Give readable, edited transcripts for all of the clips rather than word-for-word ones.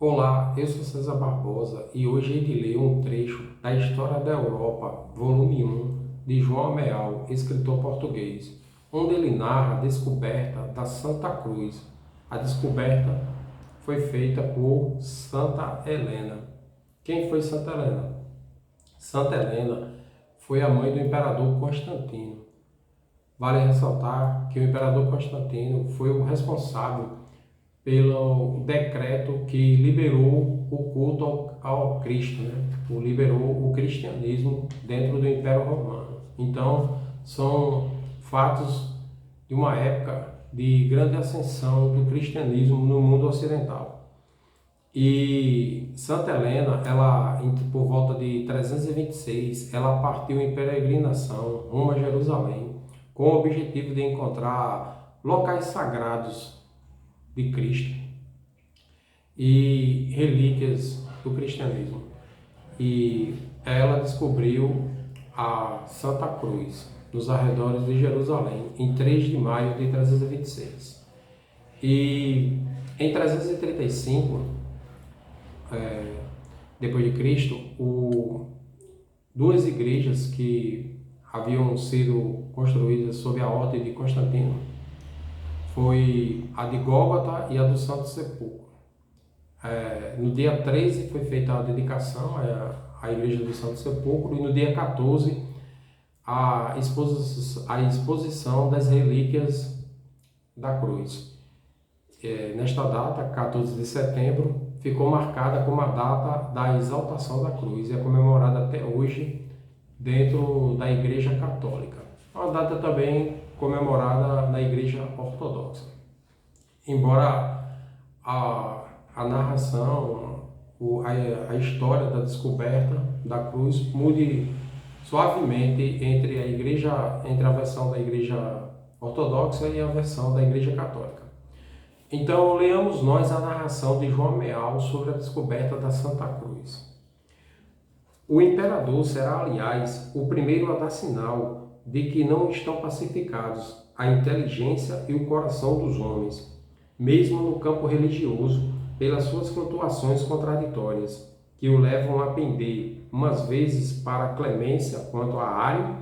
Olá, eu sou César Barbosa e hoje hei de ler um trecho da História da Europa, volume 1, de João Ameal, escritor português, onde ele narra a descoberta da Santa Cruz. A descoberta foi feita por Santa Helena. Quem foi Santa Helena? Santa Helena foi a mãe do imperador Constantino. Vale ressaltar que o imperador Constantino foi o responsável pelo decreto que liberou o culto ao Cristo, né? Liberou o cristianismo dentro do Império Romano. Então, são fatos de uma época de grande ascensão do cristianismo no mundo ocidental. E Santa Helena, ela, por volta de 326, ela partiu em peregrinação rumo a Jerusalém, com o objetivo de encontrar locais sagrados de Cristo e relíquias do cristianismo. E ela descobriu a Santa Cruz nos arredores de Jerusalém em 3 de maio de 326. E em 335, depois de Cristo, duas igrejas que haviam sido construídas sob a ordem de Constantino foi a de Gólgota e a do Santo Sepulcro. No dia 13 foi feita a dedicação à Igreja do Santo Sepulcro e no dia 14 a exposição das relíquias da cruz. Nesta data, 14 de setembro, ficou marcada como a data da exaltação da cruz e é comemorada até hoje dentro da Igreja Católica. É uma data também comemorada na Igreja Ortodoxa. Embora a narração, a história da descoberta da cruz mude suavemente entre a versão da Igreja Ortodoxa e a versão da Igreja Católica. Então, leamos nós a narração de João Ameal sobre a descoberta da Santa Cruz. O imperador será, aliás, o primeiro a dar sinal de que não estão pacificados a inteligência e o coração dos homens, mesmo no campo religioso, pelas suas flutuações contraditórias, que o levam a pender, umas vezes para a clemência quanto a Ário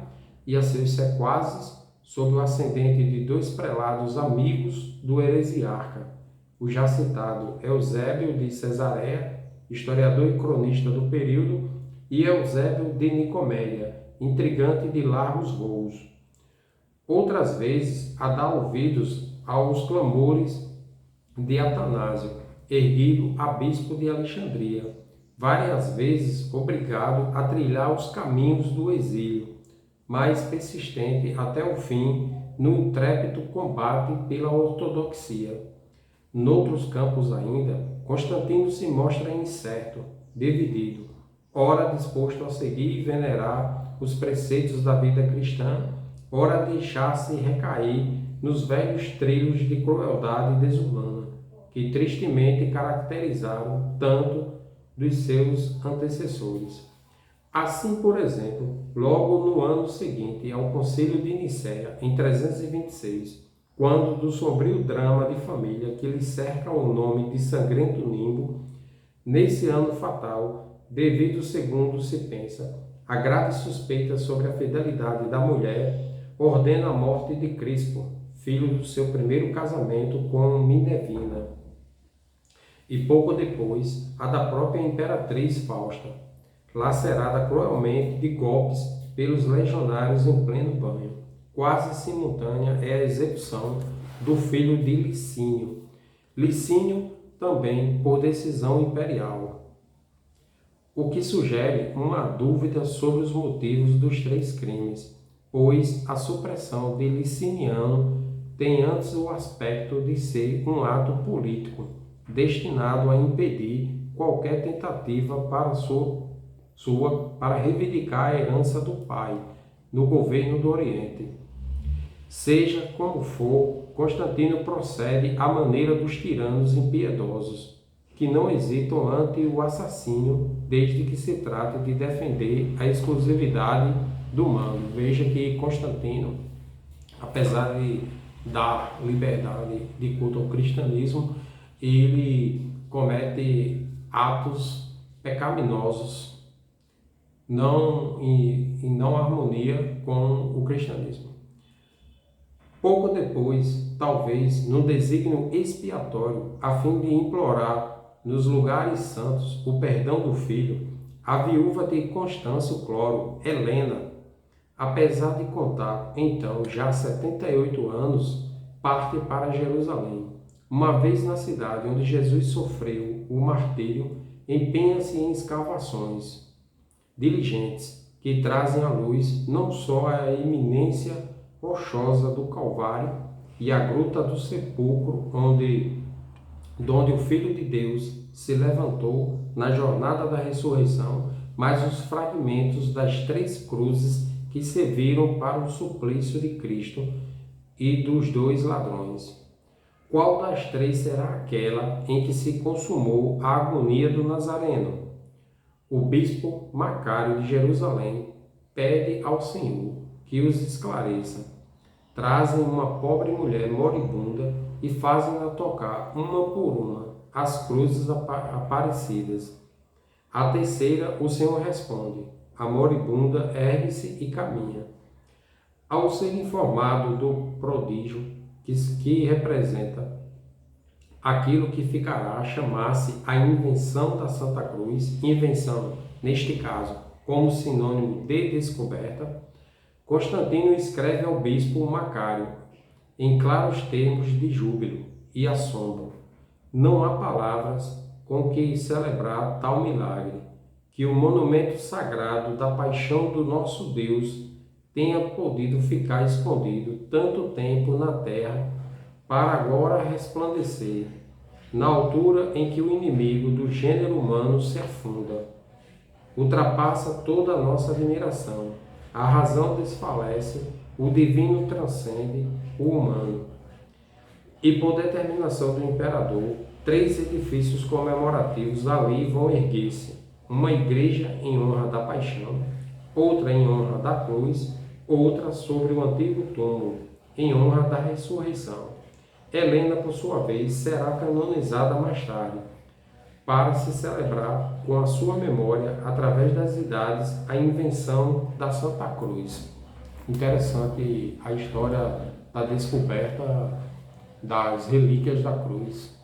e a seus sequazes, sob o ascendente de 2 prelados amigos do heresiarca, o já citado Eusébio de Cesareia, historiador e cronista do período, e Eusébio de Nicomédia, intrigante de largos voos. Outras vezes a dar ouvidos aos clamores de Atanásio, erguido a bispo de Alexandria, várias vezes obrigado a trilhar os caminhos do exílio, mais persistente até o fim no intrépido combate pela ortodoxia. Noutros campos ainda, Constantino se mostra incerto, dividido, ora disposto a seguir e venerar os preceitos da vida cristã, ora deixar-se recair nos velhos trilhos de crueldade desumana, que tristemente caracterizaram tanto dos seus antecessores. Assim, por exemplo, logo no ano seguinte ao Concílio de Nicéia, em 326, quando do sombrio drama de família que lhe cerca o nome de sangrento nimbo, nesse ano fatal, devido segundo se pensa, a grave suspeita sobre a fidelidade da mulher, ordena a morte de Crispo, filho do seu primeiro casamento com Minervina, e pouco depois a da própria imperatriz Fausta, lacerada cruelmente de golpes pelos legionários em pleno banho. Quase simultânea é a execução do filho de Licínio. Licínio também por decisão imperial, o que sugere uma dúvida sobre os motivos dos 3 crimes, pois a supressão de Liciniano tem antes o aspecto de ser um ato político, destinado a impedir qualquer tentativa para reivindicar a herança do pai no governo do Oriente. Seja como for, Constantino procede à maneira dos tiranos impiedosos, que não hesitam ante o assassínio, desde que se trate de defender a exclusividade do mando. Veja que Constantino, apesar de dar liberdade de culto ao cristianismo, ele comete atos pecaminosos, não em não harmonia com o cristianismo. Pouco depois, talvez no desígnio expiatório, a fim de implorar nos lugares santos o perdão do filho, a viúva de Constâncio Cloro, Helena, apesar de contar então já 78 anos, parte para Jerusalém. Uma vez na cidade onde Jesus sofreu o martírio, empenha-se em escavações diligentes que trazem à luz não só a eminência rochosa do Calvário e a gruta do sepulcro onde o Filho de Deus se levantou na jornada da ressurreição, mas os fragmentos das 3 cruzes que serviram para o suplício de Cristo e dos 2 ladrões. Qual das 3 será aquela em que se consumou a agonia do Nazareno? O bispo Macário de Jerusalém pede ao Senhor que os esclareça. Trazem uma pobre mulher moribunda e fazem-na tocar uma por uma as cruzes aparecidas. A terceira, o Senhor responde: a moribunda ergue-se e caminha. Ao ser informado do prodígio que representa aquilo que ficará a chamar-se a invenção da Santa Cruz, invenção, neste caso, como sinônimo de descoberta, Constantino escreve ao bispo Macário, em claros termos de júbilo e assombro. Não há palavras com que celebrar tal milagre, que o monumento sagrado da paixão do nosso Deus tenha podido ficar escondido tanto tempo na terra, para agora resplandecer, na altura em que o inimigo do gênero humano se afunda. Ultrapassa toda a nossa admiração. A razão desfalece, o divino transcende o humano. E por determinação do imperador, 3 edifícios comemorativos ali vão erguer-se: uma igreja em honra da paixão, outra em honra da cruz, outra sobre o antigo túmulo, em honra da ressurreição. Helena, por sua vez, será canonizada mais tarde, para se celebrar com a sua memória, através das idades, a invenção da Santa Cruz. Interessante a história da descoberta das relíquias da cruz.